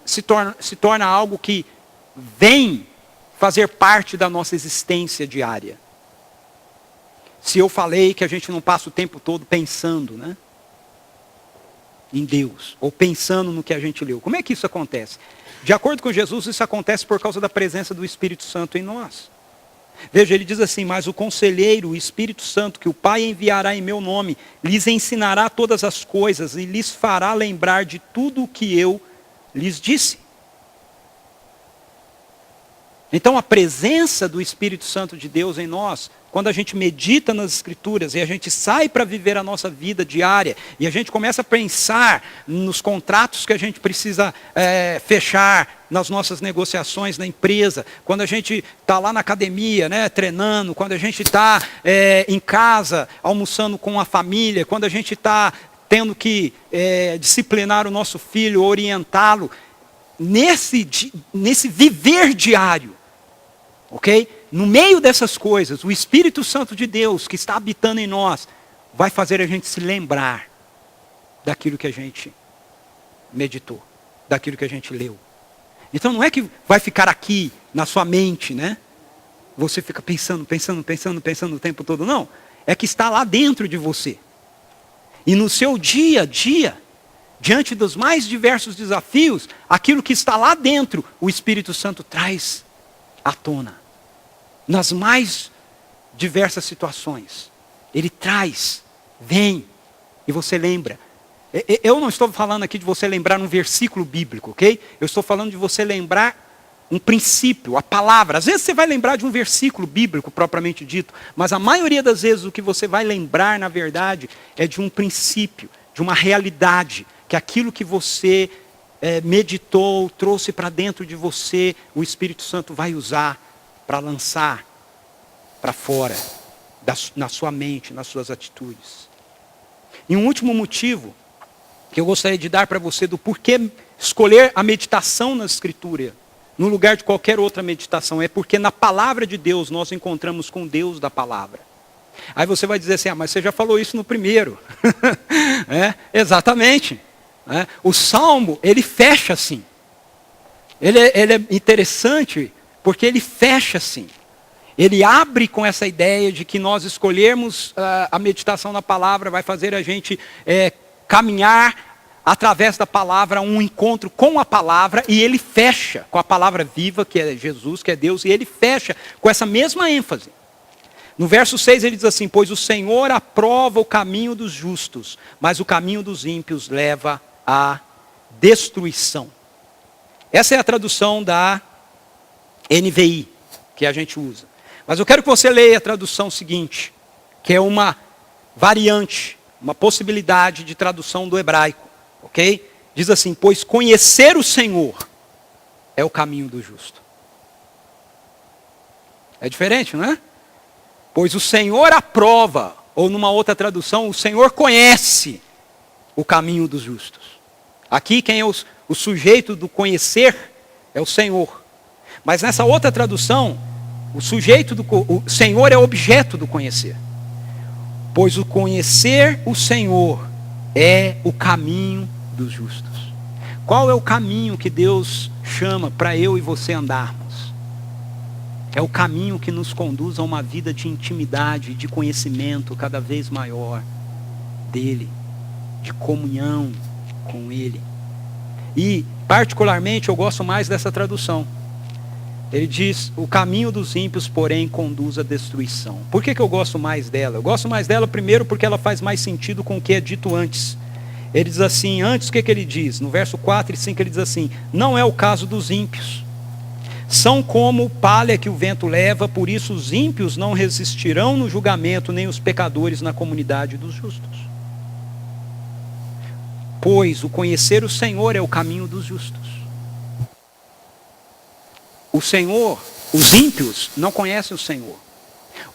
se torna algo que vem fazer parte da nossa existência diária? Se eu falei que a gente não passa o tempo todo pensando, né, em Deus, ou pensando no que a gente leu. Como é que isso acontece? De acordo com Jesus, isso acontece por causa da presença do Espírito Santo em nós. Veja, ele diz assim, mas o conselheiro, o Espírito Santo, que o Pai enviará em meu nome, lhes ensinará todas as coisas e lhes fará lembrar de tudo o que eu lhes disse. Então a presença do Espírito Santo de Deus em nós, quando a gente medita nas Escrituras e a gente sai para viver a nossa vida diária e a gente começa a pensar nos contratos que a gente precisa fechar nas nossas negociações na empresa, quando a gente está lá na academia, né, treinando, quando a gente está em casa almoçando com a família, quando a gente está tendo que disciplinar o nosso filho, orientá-lo, nesse viver diário, ok? No meio dessas coisas, o Espírito Santo de Deus que está habitando em nós, vai fazer a gente se lembrar daquilo que a gente meditou, daquilo que a gente leu. Então não é que vai ficar aqui na sua mente, né? Você fica pensando o tempo todo, não. É que está lá dentro de você. E no seu dia a dia, diante dos mais diversos desafios, aquilo que está lá dentro, o Espírito Santo traz à tona. Nas mais diversas situações. Ele traz, vem, e você lembra. Eu não estou falando aqui de você lembrar um versículo bíblico, ok? Eu estou falando de você lembrar um princípio, a palavra. Às vezes você vai lembrar de um versículo bíblico propriamente dito, mas a maioria das vezes o que você vai lembrar, na verdade, é de um princípio, de uma realidade, que aquilo que você meditou, trouxe para dentro de você, o Espírito Santo vai usar para lançar para fora, na sua mente, nas suas atitudes. E um último motivo que eu gostaria de dar para você do porquê escolher a meditação na Escritura, no lugar de qualquer outra meditação, é porque na palavra de Deus nós encontramos com Deus da palavra. Aí você vai dizer assim, mas você já falou isso no primeiro. Exatamente. O Salmo, ele fecha assim. Ele é interessante porque ele fecha assim. Ele abre com essa ideia de que nós escolhermos a meditação na palavra vai fazer a gente caminhar através da palavra, um encontro com a palavra, e ele fecha com a palavra viva, que é Jesus, que é Deus, e ele fecha com essa mesma ênfase. No verso 6 ele diz assim, pois o Senhor aprova o caminho dos justos, mas o caminho dos ímpios leva à destruição. Essa é a tradução da NVI, que a gente usa. Mas eu quero que você leia a tradução seguinte, que é uma variante, uma possibilidade de tradução do hebraico. Ok? Diz assim, pois conhecer o Senhor é o caminho do justo. É diferente, não é? Pois o Senhor aprova, ou numa outra tradução, o Senhor conhece o caminho dos justos. Aqui quem é o sujeito do conhecer é o Senhor. Mas nessa outra tradução, o Senhor é objeto do conhecer. Pois o conhecer o Senhor é o caminho dos justos. Qual é o caminho que Deus chama para eu e você andarmos? É o caminho que nos conduz a uma vida de intimidade, de conhecimento cada vez maior dele, de comunhão com ele. E, particularmente, eu gosto mais dessa tradução. Ele diz, o caminho dos ímpios, porém, conduz à destruição. Por que eu gosto mais dela? Eu gosto mais dela, primeiro, porque ela faz mais sentido com o que é dito antes. Ele diz assim, antes o que ele diz? No verso 4 e 5 ele diz assim, não é o caso dos ímpios. São como palha que o vento leva, por isso os ímpios não resistirão no julgamento, nem os pecadores na comunidade dos justos. Pois o conhecer o Senhor é o caminho dos justos. O Senhor, os ímpios não conhecem o Senhor.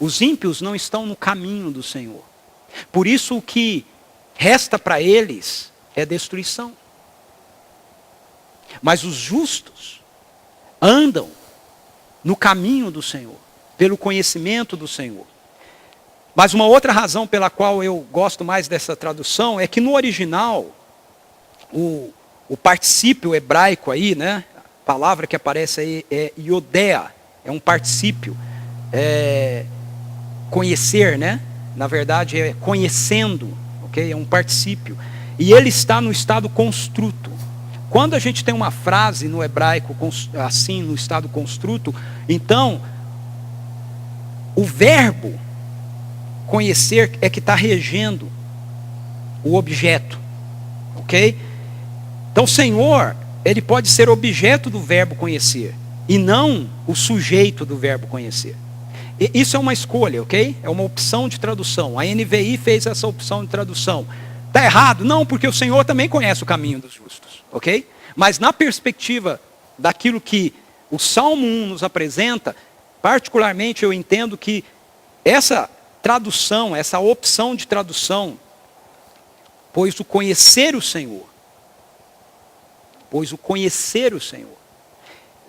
Os ímpios não estão no caminho do Senhor. Por isso o que resta para eles é destruição. Mas os justos andam no caminho do Senhor, pelo conhecimento do Senhor. Mas uma outra razão pela qual eu gosto mais dessa tradução é que no original, o particípio hebraico aí, né? A palavra que aparece aí é iodea, é um particípio, conhecer, né? Na verdade é conhecendo, ok? É um particípio. E ele está no estado construto. Quando a gente tem uma frase no hebraico assim, no estado construto, então, o verbo conhecer é que está regendo o objeto, ok? Então, o Senhor, ele pode ser objeto do verbo conhecer, e não o sujeito do verbo conhecer. E isso é uma escolha, ok? É uma opção de tradução. A NVI fez essa opção de tradução. Está errado? Não, porque o Senhor também conhece o caminho dos justos, ok? Mas na perspectiva daquilo que o Salmo 1 nos apresenta, particularmente eu entendo que essa tradução, essa opção de tradução, pois o conhecer o Senhor,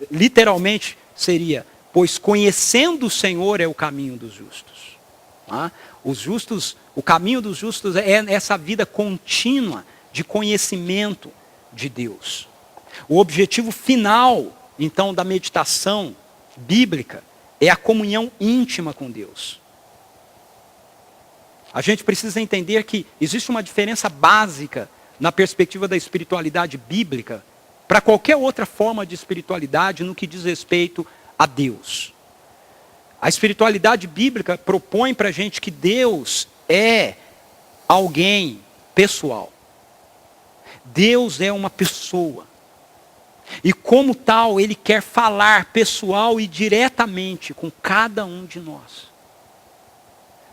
literalmente seria, pois conhecendo o Senhor é o caminho dos justos. Os justos, o caminho dos justos é essa vida contínua de conhecimento de Deus. O objetivo final, então, da meditação bíblica é a comunhão íntima com Deus. A gente precisa entender que existe uma diferença básica na perspectiva da espiritualidade bíblica para qualquer outra forma de espiritualidade no que diz respeito a Deus. A espiritualidade bíblica propõe para a gente que Deus é alguém pessoal. Deus é uma pessoa. E como tal, Ele quer falar pessoal e diretamente com cada um de nós.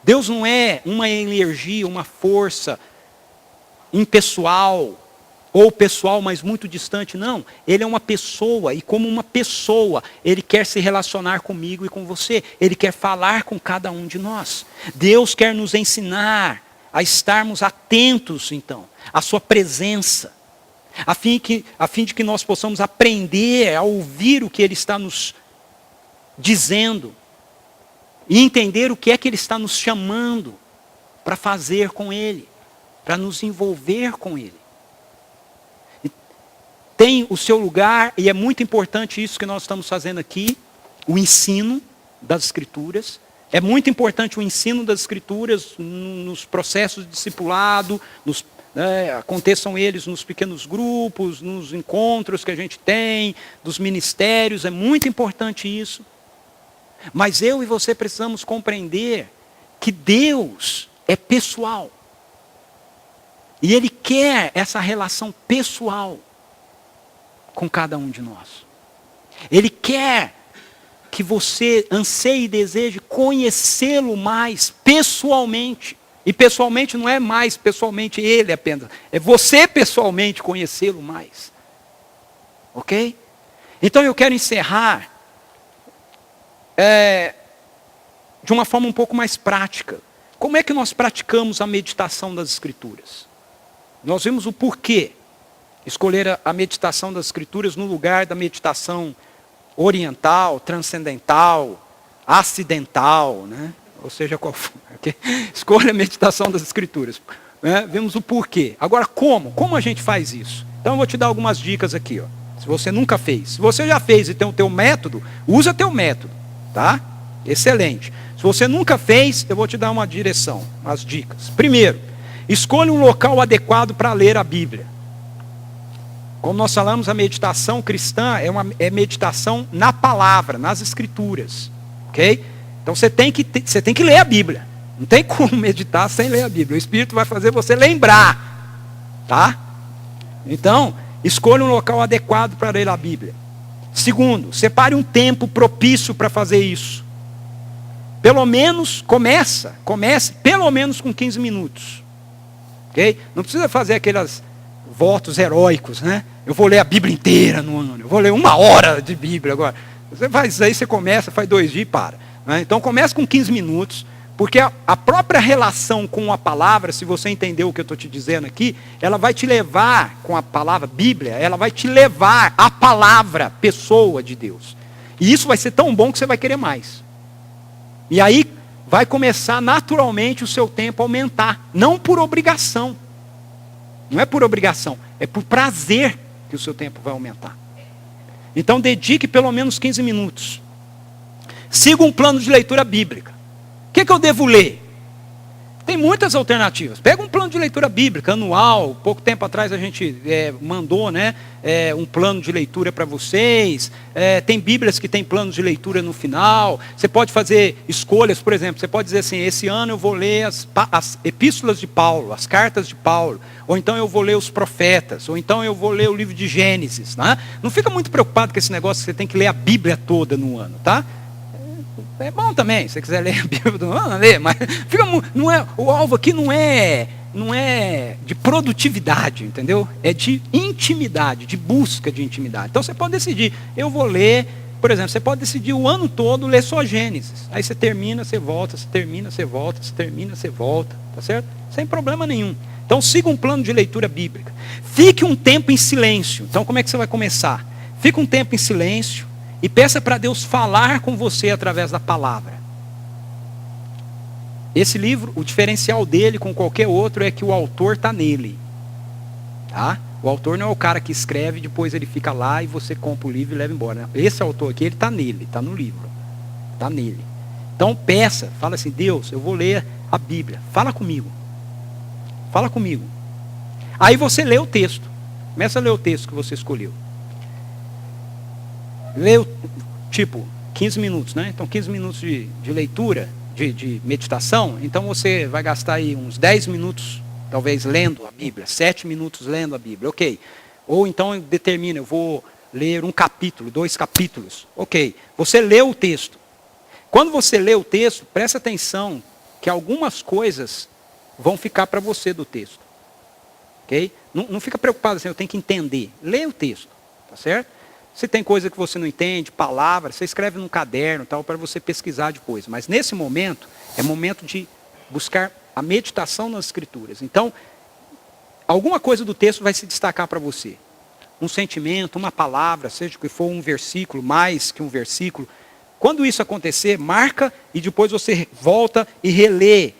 Deus não é uma energia, uma força impessoal, ou pessoal, mas muito distante, não. Ele é uma pessoa, e como uma pessoa, Ele quer se relacionar comigo e com você. Ele quer falar com cada um de nós. Deus quer nos ensinar a estarmos atentos, então, à sua presença, a fim de que nós possamos aprender a ouvir o que Ele está nos dizendo, e entender o que é que Ele está nos chamando para fazer com Ele, para nos envolver com Ele. Tem o seu lugar, e é muito importante isso que nós estamos fazendo aqui, o ensino das Escrituras. É muito importante o ensino das Escrituras nos processos de discipulado, aconteçam eles nos pequenos grupos, nos encontros que a gente tem, dos ministérios, é muito importante isso. Mas eu e você precisamos compreender que Deus é pessoal. E Ele quer essa relação pessoal com cada um de nós. Ele quer que você anseie e deseje conhecê-lo mais pessoalmente. E pessoalmente não é mais pessoalmente Ele apenas. É você pessoalmente conhecê-lo mais. Ok? Então eu quero encerrar de uma forma um pouco mais prática. Como é que nós praticamos a meditação das Escrituras? Nós vimos o porquê escolher a meditação das Escrituras no lugar da meditação oriental, transcendental, acidental, né? Ou seja, qual for. Okay? Escolha a meditação das Escrituras. Vemos o porquê. Agora, como? Como a gente faz isso? Então eu vou te dar algumas dicas aqui. Ó. Se você nunca fez. Se você já fez e tem o teu método, usa teu método. Tá? Excelente. Se você nunca fez, eu vou te dar uma direção, umas dicas. Primeiro, escolha um local adequado para ler a Bíblia. Como nós falamos, a meditação cristã é meditação na palavra, nas Escrituras. Ok? Então você tem que ler a Bíblia. Não tem como meditar sem ler a Bíblia. O Espírito vai fazer você lembrar. Tá? Então, escolha um local adequado para ler a Bíblia. Segundo, separe um tempo propício para fazer isso. Pelo menos, comece pelo menos com 15 minutos. Ok? Não precisa fazer aqueles votos heróicos, né? Eu vou ler a Bíblia inteira no ano. Eu vou ler 1 hora de Bíblia agora. Você faz isso aí, você começa, faz 2 dias e para. Né? Então comece com 15 minutos. Porque a própria relação com a palavra, se você entender o que eu estou te dizendo aqui, ela vai te levar, com a palavra Bíblia, ela vai te levar à palavra, pessoa de Deus. E isso vai ser tão bom que você vai querer mais. E aí vai começar naturalmente o seu tempo a aumentar. Não por obrigação. Não é por obrigação, é por prazer que o seu tempo vai aumentar. Então dedique pelo menos 15 minutos. Siga um plano de leitura bíblica. O que eu devo ler? Tem muitas alternativas. Pega um plano de leitura bíblica anual. Pouco tempo atrás a gente mandou, né, um plano de leitura para vocês. Tem Bíblias que tem planos de leitura no final. Você pode fazer escolhas, por exemplo. Você pode dizer assim, esse ano eu vou ler as epístolas de Paulo, as cartas de Paulo. Ou então eu vou ler os profetas. Ou então eu vou ler o livro de Gênesis. Né? Não fica muito preocupado com esse negócio que você tem que ler a Bíblia toda no ano, tá? É bom também, se você quiser ler a Bíblia do ano, lê, mas não é, o alvo aqui não é de produtividade, entendeu? É de intimidade, de busca de intimidade. Então você pode decidir, eu vou ler, por exemplo, você pode decidir o ano todo ler só Gênesis. Aí você termina, você volta, você termina, você volta, você termina, você volta, tá certo? Sem problema nenhum. Então siga um plano de leitura bíblica. Fique um tempo em silêncio. Então como é que você vai começar? Fique um tempo em silêncio. E peça para Deus falar com você através da palavra. Esse livro, o diferencial dele com qualquer outro é que o autor está nele. Tá? O autor não é o cara que escreve, depois ele fica lá e você compra o livro e leva embora. Esse autor aqui, ele está nele, está no livro. Está nele. Então peça, fala assim, Deus, eu vou ler a Bíblia. Fala comigo. Fala comigo. Aí você lê o texto. Começa a ler o texto que você escolheu. Lê, tipo, 15 minutos, né? Então 15 minutos de leitura, de meditação. Então você vai gastar aí uns 10 minutos, talvez lendo a Bíblia. 7 minutos lendo a Bíblia, ok. Ou então determina, eu vou ler um capítulo, 2 capítulos. Ok. Você lê o texto. Quando você lê o texto, presta atenção que algumas coisas vão ficar para você do texto. Ok? Não fica preocupado assim, eu tenho que entender. Lê o texto, tá certo? Se tem coisa que você não entende, palavras, você escreve num caderno, tal, para você pesquisar depois. Mas nesse momento, é momento de buscar a meditação nas Escrituras. Então, alguma coisa do texto vai se destacar para você. Um sentimento, uma palavra, seja o que for, um versículo, mais que um versículo. Quando isso acontecer, marca e depois você volta e relê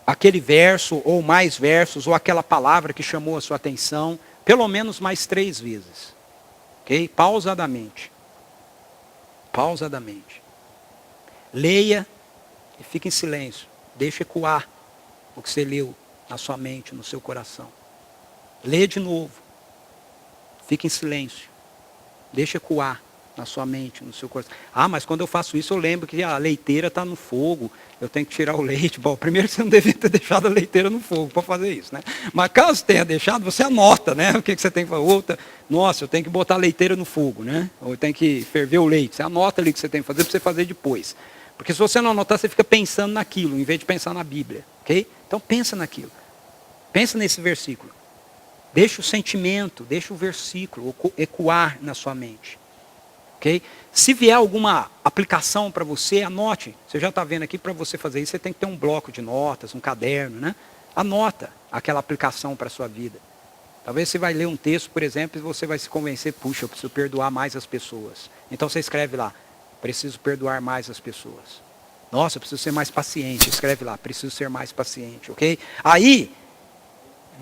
aquele verso, ou mais versos, ou aquela palavra que chamou a sua atenção, pelo menos mais 3 vezes. Ok? Pausadamente. Pausadamente. Leia e fique em silêncio. Deixe ecoar o que você leu na sua mente, no seu coração. Lê de novo. Fique em silêncio. Deixe ecoar na sua mente, no seu coração. Ah, mas quando eu faço isso, eu lembro que a leiteira está no fogo. Eu tenho que tirar o leite. Bom, primeiro você não devia ter deixado a leiteira no fogo para fazer isso, né? Mas caso tenha deixado, você anota, né? O que você tem que fazer? Outra, nossa, eu tenho que botar a leiteira no fogo, né? Ou eu tenho que ferver o leite. Você anota ali o que você tem que fazer para você fazer depois. Porque se você não anotar, você fica pensando naquilo, em vez de pensar na Bíblia. Ok? Então pensa naquilo. Pensa nesse versículo. Deixa o sentimento, deixa o versículo ecoar na sua mente. Okay? Se vier alguma aplicação para você, anote. Você já está vendo aqui, para você fazer isso, você tem que ter um bloco de notas, um caderno, né? Anota aquela aplicação para a sua vida. Talvez você vai ler um texto, por exemplo, e você vai se convencer, puxa, eu preciso perdoar mais as pessoas. Então você escreve lá, preciso perdoar mais as pessoas. Nossa, eu preciso ser mais paciente. Escreve lá, preciso ser mais paciente, ok? Aí,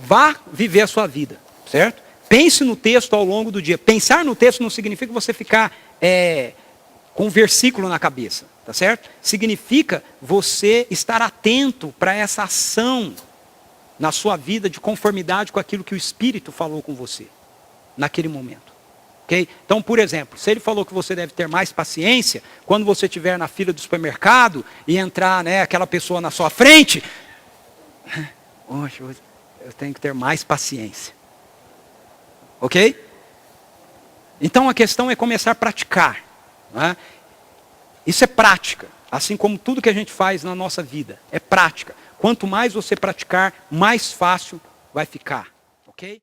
vá viver a sua vida, certo? Pense no texto ao longo do dia. Pensar no texto não significa você ficar com um versículo na cabeça, tá certo? Significa você estar atento para essa ação na sua vida de conformidade com aquilo que o Espírito falou com você, naquele momento. Okay? Então, por exemplo, se ele falou que você deve ter mais paciência, quando você estiver na fila do supermercado e entrar, né, aquela pessoa na sua frente, eu tenho que ter mais paciência. Ok? Então a questão é começar a praticar. Né? Isso é prática. Assim como tudo que a gente faz na nossa vida. É prática. Quanto mais você praticar, mais fácil vai ficar.